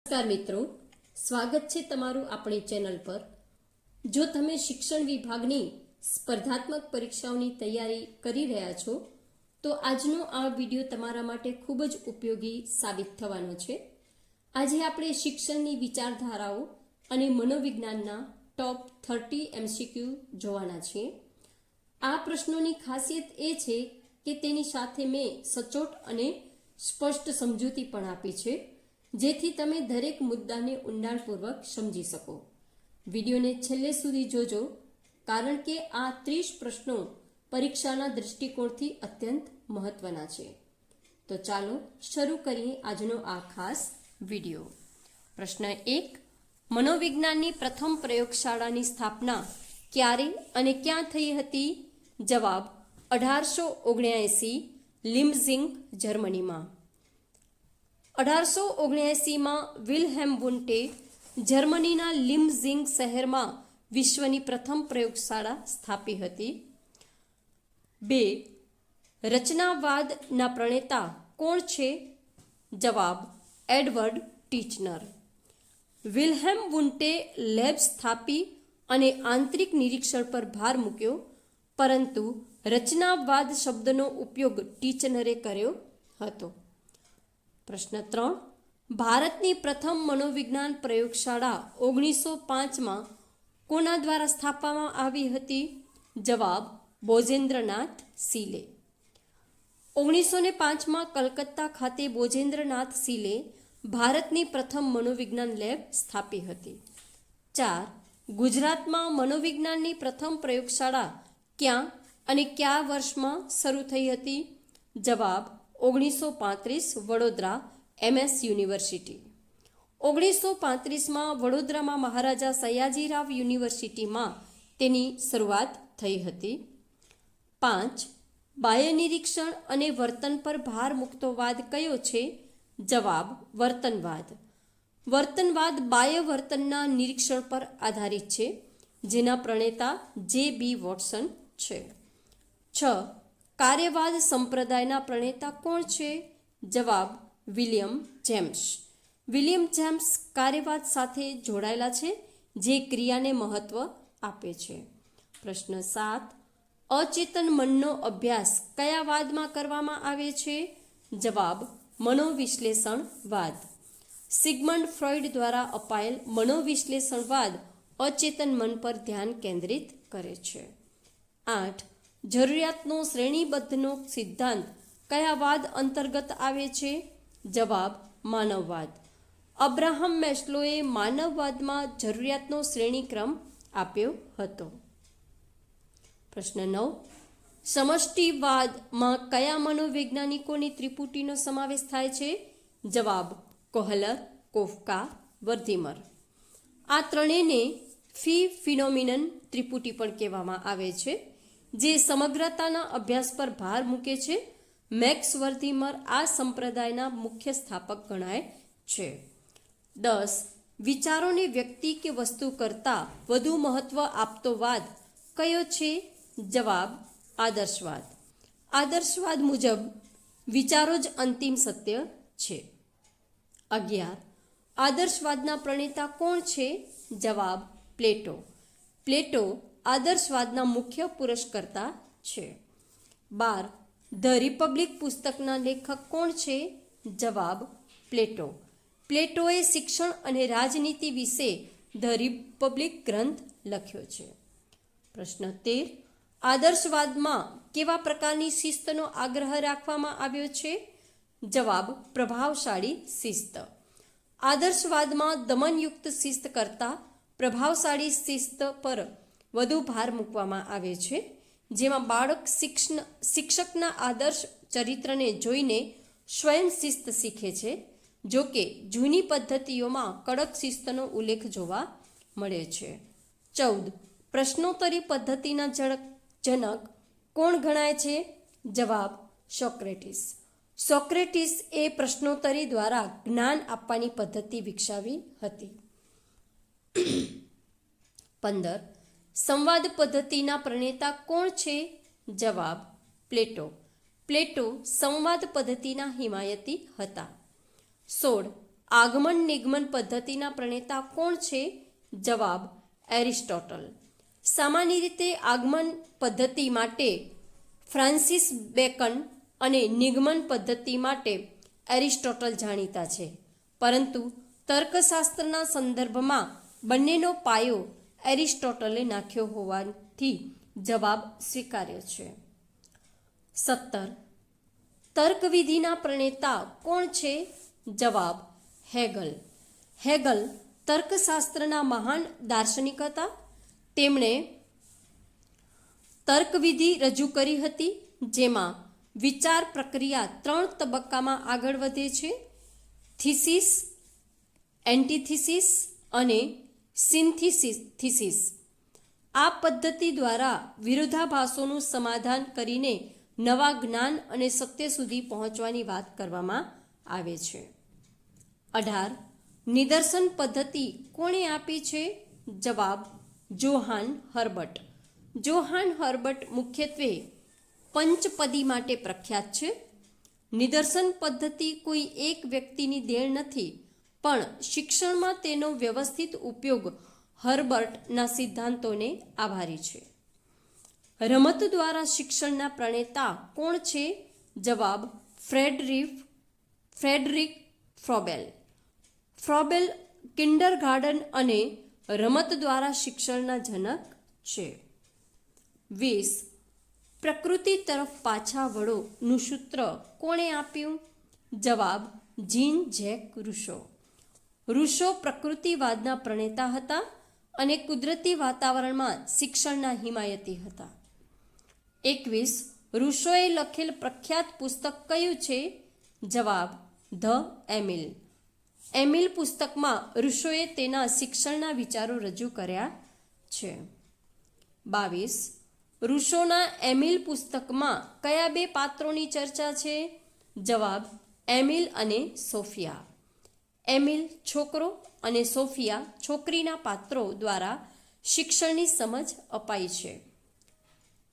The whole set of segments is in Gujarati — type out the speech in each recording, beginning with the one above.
નમસ્કાર મિત્રો, સ્વાગત છે તમારું આપણી ચેનલ પર। જો તમે શિક્ષણ વિભાગની સ્પર્ધાત્મક પરીક્ષાઓની તૈયારી કરી રહ્યા છો તો આજનો આ વિડીયો તમારા માટે ખૂબ જ ઉપયોગી સાબિત થવાનો છે। આજે આપણે શિક્ષણની વિચારધારાઓ અને મનોવિજ્ઞાનના ટોપ 30 MCQ જોવાના છીએ। આ પ્રશ્નોની ખાસિયત એ છે કે તેની સાથે મેં સચોટ અને સ્પષ્ટ સમજૂતી પણ આપી છે, જેથી તમે દરેક મુદ્દાને ઊંડાણપૂર્વક સમજી શકો। વિડીયોને છેલ્લે સુધી જોજો, કારણ કે આ 30 પ્રશ્નો પરીક્ષાના દૃષ્ટિકોણથી અત્યંત મહત્વના છે। તો ચાલો શરૂ કરીએ આજનો આ ખાસ વિડીયો। પ્રશ્ન 1, મનોવિજ્ઞાનની પ્રથમ પ્રયોગશાળાની સ્થાપના ક્યારે અને ક્યાં થઈ હતી? જવાબ 1879 લીમ્ઝિંગ, જર્મનીમાં। 1879માં વિલ્હેમ વુન્ટે જર્મનીના લીમ્ઝિંગ શહેરમાં વિશ્વની પ્રથમ પ્રયોગશાળા સ્થાપી હતી। 2, રચનાવાદના પ્રણેતા કોણ છે? જવાબ એડવર્ડ ટીચનર। વિલ્હેમ વુન્ટે લેબ સ્થાપી અને આંતરિક નિરીક્ષણ પર ભાર મૂક્યો, પરંતુ રચનાવાદ શબ્દનો ઉપયોગ ટીચનરે કર્યો હતો। પ્રશ્ન 3, ભારતની પ્રથમ મનોવિજ્ઞાન પ્રયોગશાળા 1905માં કોના દ્વારા સ્થાપવામાં આવી હતી? જવાબ બોજેન્દ્રનાથ સીલે। 1905માં કલકત્તા ખાતે બોજેન્દ્રનાથ સીલે ભારતની પ્રથમ મનોવિજ્ઞાન લેબ સ્થાપી હતી। 4, ગુજરાતમાં મનોવિજ્ઞાનની પ્રથમ પ્રયોગશાળા ક્યાં અને કયા વર્ષમાં શરૂ થઈ હતી? જવાબ 1935 વડોદરા MS યુનિવર્સિટી। 1935માં વડોદરામાં મહારાજા સયાજીરાવ યુનિવર્સિટીમાં તેની શરૂઆત થઈ હતી। 5, બાહ્ય નિરીક્ષણ અને વર્તન પર ભાર મૂકતો વાદ કયો છે? જવાબ વર્તનવાદ। વર્તનવાદ બાહ્ય વર્તનના નિરીક્ષણ પર આધારિત છે, જેના પ્રણેતા J.B. વોટસન છે। 6, કાર્યવાદ સંપ્રદાયના પ્રણેતા કોણ છે? જવાબ વિલિયમ જેમ્સ। વિલિયમ જેમ્સ કાર્યવાદ સાથે જોડાયેલા છે, જે ક્રિયાને મહત્વ આપે છે। પ્રશ્ન 7, અચેતન મનનો અભ્યાસ કયા વાદમાં કરવામાં આવે છે? જવાબ મનોવિશ્લેષણવાદ। સિગમન્ડ ફ્રોઈડ દ્વારા અપાયેલ મનોવિશ્લેષણવાદ અચેતન મન પર ધ્યાન કેન્દ્રિત કરે છે। 8, જરૂરિયાતનો શ્રેણીબદ્ધનો સિદ્ધાંત કયા વાદ અંતર્ગત આવે છે? જવાબ માનવવાદ। અબ્રાહમ મેસ્લોએ માનવવાદમાં જરૂરિયાતનો શ્રેણીક્રમ આપ્યો હતો। પ્રશ્ન 9, સમષ્ટિવાદમાં કયા મનોવૈજ્ઞાનિકોની ત્રિપુટીનો સમાવેશ થાય છે? જવાબ કોહલર, કોફકા, વર્ધીમર। આ ત્રણેયને ફિનોમિનન ત્રિપુટી પણ કહેવામાં આવે છે, જે સમગ્રતાના અભ્યાસ પર ભાર મૂકે છે। મેક્સ વર્ધીમર આ સંપ્રદાયના મુખ્ય સ્થાપક ગણાય છે। 10, વિચારોને વ્યક્તિ કે વસ્તુ કરતાં વધુ મહત્વ આપતો વાદ કયો છે? જવાબ આદર્શવાદ। આદર્શવાદ મુજબ વિચારો જ અંતિમ સત્ય છે। 11, આદર્શવાદના પ્રણેતા કોણ છે? જવાબ પ્લેટો। પ્લેટો આદર્શવાદના મુખ્ય પુરસ્કર્તા છે। 12, ધ રિપબ્લિક પુસ્તકના લેખક કોણ છે? જવાબ પ્લેટો। પ્લેટોએ શિક્ષણ અને રાજનીતિ વિશે ધ રિપબ્લિક ગ્રંથ લખ્યો છે। પ્રશ્ન 13, આદર્શવાદમાં કેવા પ્રકારની શિસ્તનો આગ્રહ રાખવામાં આવ્યો છે? જવાબ પ્રભાવશાળી શિસ્ત। આદર્શવાદમાં દમનયુક્ત શિસ્ત કરતાં પ્રભાવશાળી શિસ્ત પર વધુ ભાર મૂકવામાં આવે છે, જેમાં બાળક શિક્ષકના આદર્શ ચરિત્રને જોઈને સ્વયં શિસ્ત શીખે છે। જો કે જૂની પદ્ધતિઓમાં કડક શિસ્તનો ઉલ્લેખ જોવા મળે છે। 14, પ્રશ્નોત્તરી પદ્ધતિના જનક કોણ ગણાય છે? જવાબ સોક્રેટિસ। સોક્રેટિસ એ પ્રશ્નોત્તરી દ્વારા જ્ઞાન આપવાની પદ્ધતિ વિકસાવી હતી। 15, સંવાદ પદ્ધતિના પ્રણેતા કોણ છે? જવાબ પ્લેટો। પ્લેટો સંવાદ પદ્ધતિના હિમાયતી હતા। 16, આગમન નિગમન પદ્ધતિના પ્રણેતા કોણ છે? જવાબ એરિસ્ટોટલ. સામાન્ય રીતે આગમન પદ્ધતિ માટે ફ્રાન્સિસ બેકન અને નિગમન પદ્ધતિ માટે એરિસ્ટોટલ જાણીતા છે, પરંતુ તર્કશાસ્ત્રના સંદર્ભમાં બંનેનો પાયો એરિસ્ટોટલે નાખ્યો હોવાથી જવાબ સ્વીકાર્ય છે. 17. તર્કવિધિના પ્રણેતા કોણ છે? જવાબ હેગલ. હેગલ તર્કશાસ્ત્રના મહાન દાર્શનિક હતા. તેમણે તર્કવિધિ રજૂ કરી હતી, જેમાં વિચાર પ્રક્રિયા 3 તબક્કામાં આગળ વધે છે: થીસીસ, એન્ટીથીસીસ અને સિન્થીસીસ. આ પદ્ધતિ દ્વારા વિરોધાભાસોનું સમાધાન કરીને નવા જ્ઞાન અને સત્ય સુધી પહોંચવાની વાત કરવામાં આવે છે. 18. નિદર્શન પદ્ધતિ કોણે આપી છે? જવાબ જોહાન હર્બટ. જોહાન હર્બટ મુખ્યત્વે પંચપદી માટે પ્રખ્યાત છે. નિદર્શન પદ્ધતિ કોઈ એક વ્યક્તિની દેણ નથી, પણ શિક્ષણમાં તેનો વ્યવસ્થિત ઉપયોગ હર્બર્ટના સિદ્ધાંતોને આભારી છે. રમત દ્વારા શિક્ષણના પ્રણેતા કોણ છે? જવાબ ફ્રેડરિક ફ્રોબેલ. ફ્રોબેલ કિન્ડરગાર્ટન અને રમત દ્વારા શિક્ષણના જનક છે. 20. પ્રકૃતિ તરફ પાછા વળોનું સૂત્ર કોણે આપ્યું? જવાબ જીન જેક રૂસો. રૂસો પ્રકૃતિવાદના પ્રણેતા હતા અને કુદરતી વાતાવરણમાં શિક્ષણના હિમાયતી હતા. 21. રૂસોએ લખેલ પ્રખ્યાત પુસ્તક કયું છે? જવાબ ધ એમિલ. એમિલ પુસ્તકમાં રૂસોએ તેના શિક્ષણના વિચારો રજૂ કર્યા છે. 22. રૂસોના એમિલ પુસ્તકમાં કયા 2 પાત્રોની ચર્ચા છે? જવાબ એમિલ અને સોફિયા. એમિલ છોકરો અને સોફિયા છોકરીના પાત્રો દ્વારા શિક્ષણની સમજ અપાઈ છે.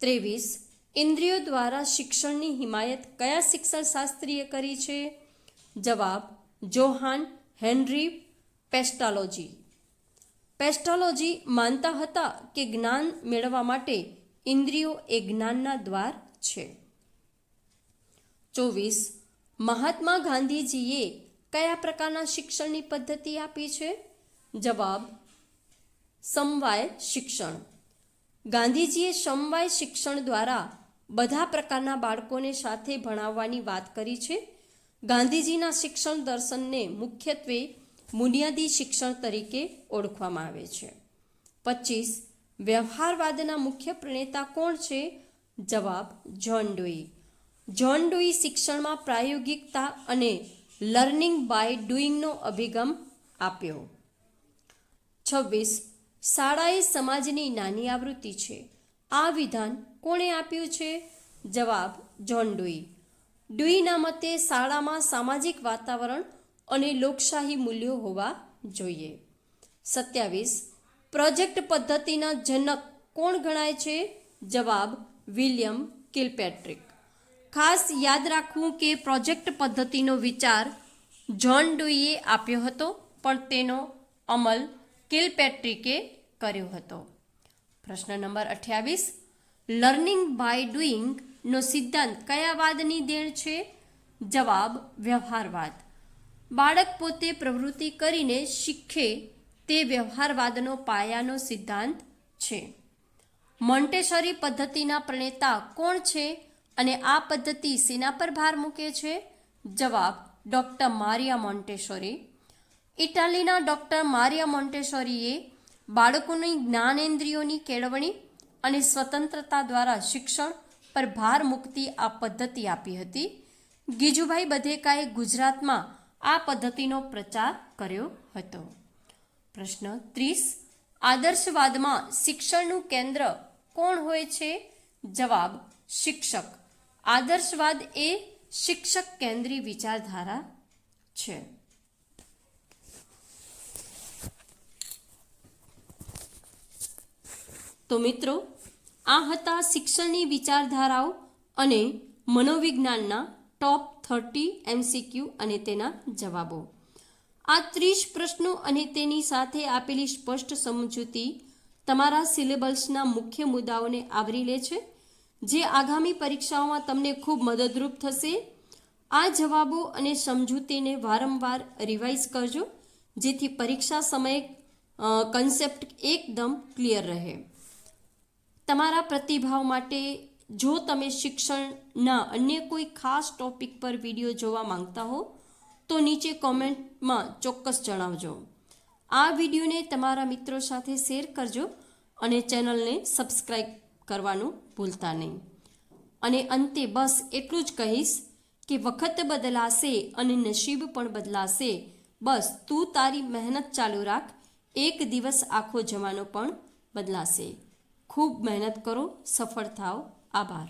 23. ઇન્દ્રિયો દ્વારા શિક્ષણની હિમાયત કયા શિક્ષણશાસ્ત્રીએ કરી છે? જવાબ જોહાન હેનરી પેસ્ટાલોજી. પેસ્ટાલોજી માનતા હતા કે જ્ઞાન મેળવવા માટે ઇન્દ્રિયો એ જ્ઞાનના દ્વાર છે. 24. મહાત્મા ગાંધીજીએ કયા પ્રકારના શિક્ષણની પદ્ધતિ આપી છે? જવાબ સમવાય શિક્ષણ. ગાંધીજીએ સમવાય શિક્ષણ દ્વારા બધા પ્રકારના બાળકોને સાથે ભણાવવાની વાત કરી છે. ગાંધીજીના શિક્ષણ દર્શનને મુખ્યત્વે બુનિયાદી શિક્ષણ તરીકે ઓળખવામાં આવે છે. 25. વ્યવહારવાદના મુખ્ય પ્રણેતા કોણ છે? જવાબ જ્હોન ડુઈ. જ્હોન ડુઈ શિક્ષણમાં પ્રાયોગિકતા અને લર્નિંગ બાય ડુઈંગનો અભિગમ આપ્યો. 26. શાળા એ સમાજની નાની આવૃત્તિ છે. આ વિધાન કોણે આપ્યું છે? જવાબ જ્હોન ડુઈ. ડુઈના મતે શાળામાં સામાજિક વાતાવરણ અને લોકશાહી મૂલ્યો હોવા જોઈએ. 27. પ્રોજેક્ટ પદ્ધતિના જનક કોણ ગણાય છે? જવાબ વિલિયમ કિલપેટ્રિક. ખાસ યાદ રાખવું કે પ્રોજેક્ટ પદ્ધતિનો વિચાર જ્હોન ડુઈએ આપ્યો હતો, પણ તેનો અમલ કિલપેટ્રિકે કર્યો હતો. પ્રશ્ન નંબર 28. લર્નિંગ બાય ડુઈંગનો સિદ્ધાંત કયા વાદની દેણ છે? જવાબ વ્યવહારવાદ. બાળક પોતે પ્રવૃત્તિ કરીને શીખે તે વ્યવહારવાદનો પાયાનો સિદ્ધાંત છે. મોન્ટેસરી પદ્ધતિના પ્રણેતા કોણ છે અને આ પદ્ધતિ શેના પર ભાર મૂકે છે? જવાબ ડૉક્ટર મારિયા મોન્ટેસરી. ઇટાલીના ડૉક્ટર મારિયા મોન્ટેસરીએ બાળકોની જ્ઞાનેન્દ્રિયોની કેળવણી અને સ્વતંત્રતા દ્વારા શિક્ષણ પર ભાર મૂકતી આ પદ્ધતિ આપી હતી. ગીજુભાઈ બધેકાએ ગુજરાતમાં આ પદ્ધતિનો પ્રચાર કર્યો હતો. પ્રશ્ન 30. આદર્શવાદમાં શિક્ષણનું કેન્દ્ર કોણ હોય છે? જવાબ શિક્ષક. આદર્શવાદ એ શિક્ષક કેન્દ્રી વિચારધારા છે. તો મિત્રો, આ હતા શિક્ષણની વિચારધારાઓ અને મનોવિજ્ઞાનના ટોપ 30 MCQ અને તેના જવાબો. આ 30 પ્રશ્નો અને તેની સાથે આપેલી સ્પષ્ટ સમજૂતી તમારા સિલેબસના મુખ્ય મુદ્દાઓને આવરી લે છે, જે આગામી પરીક્ષાઓમાં તમને ખૂબ મદદરૂપ થશે. આ જવાબો અને સમજૂતીને વારંવાર રિવાઇઝ કરજો, જેથી પરીક્ષા સમયે કન્સેપ્ટ એકદમ ક્લિયર રહે. તમારા પ્રતિભાવ માટે જો તમે શિક્ષણના અન્ય કોઈ ખાસ ટોપિક પર વિડીયો જોવા માંગતા હો તો નીચે કોમેન્ટમાં ચોક્કસ જણાવજો. આ વિડીયોને તમારા મિત્રો સાથે શેર કરજો અને ચેનલને સબસ્ક્રાઈબ કરવાનું ભૂલતા નહીં. અને અંતે બસ એટલું જ કહીશ કે વખત બદલાશે અને નસીબ પણ બદલાશે. બસ તું તારી મહેનત ચાલુ રાખ, એક દિવસ આખો જમાનો પણ બદલાશે. ખૂબ મહેનત કરો, સફળ થાઓ. આભાર.